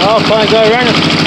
Oh, finally got it running.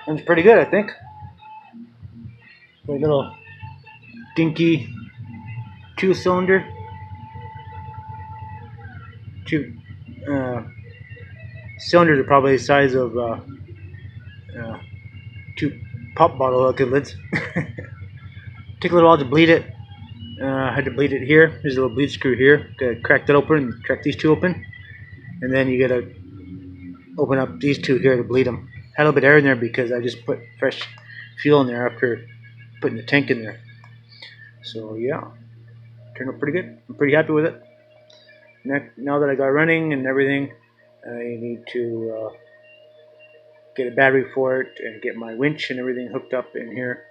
It's pretty good, I think. A little dinky two-cylinder, cylinders are probably the size of two pop bottle lids. Took a little while to bleed it. I had to bleed it here. There's a little bleed screw here. Gotta crack that open, crack these two open, and then you gotta open up these two here to bleed them. Had a little bit of air in there because I just put fresh fuel in there after putting the tank in there. So yeah, turned out pretty good. I'm pretty happy with it. Now that I got running and everything, I need to get a battery for it and get my winch and everything hooked up in here.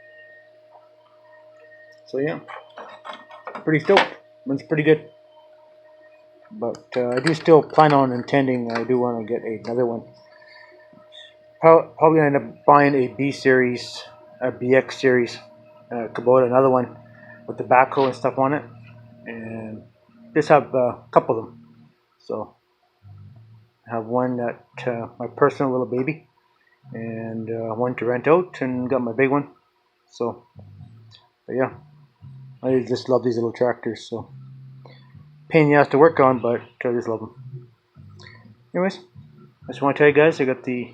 So yeah, pretty stoked. Runs pretty good. But I do still plan on intending, I do want to get another one. Probably end up buying a B series, a BX series, Kubota, another one with the backhoe and stuff on it, and just have a couple of them. So I have one that my personal little baby, and one to rent out, and got my big one. So, but yeah, I just love these little tractors. So pain in the ass to work on, but I just love them. Anyways, I just want to tell you guys, I got the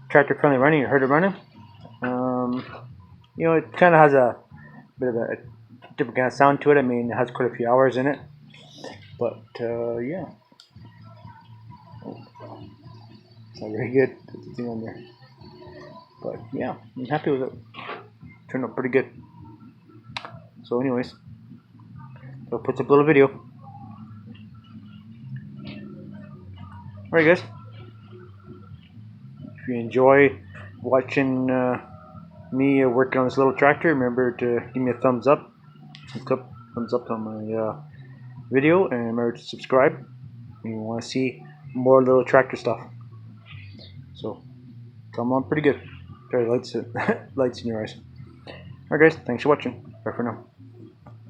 tractor currently running. You heard it running. You know, it kind of has a bit of a different kind of sound to it. I mean, it has quite a few hours in it, but yeah, it's not very good. Put the thing on there, but yeah, I'm happy with it. Turned out pretty good. So, anyways, I'll put up a little video. Alright, guys. If you enjoy watching me working on this little tractor, remember to give me a thumbs up on my video, and remember to subscribe if you want to see more little tractor stuff. So come on, pretty good. Very lights in your eyes. Alright guys, thanks for watching. Bye for now.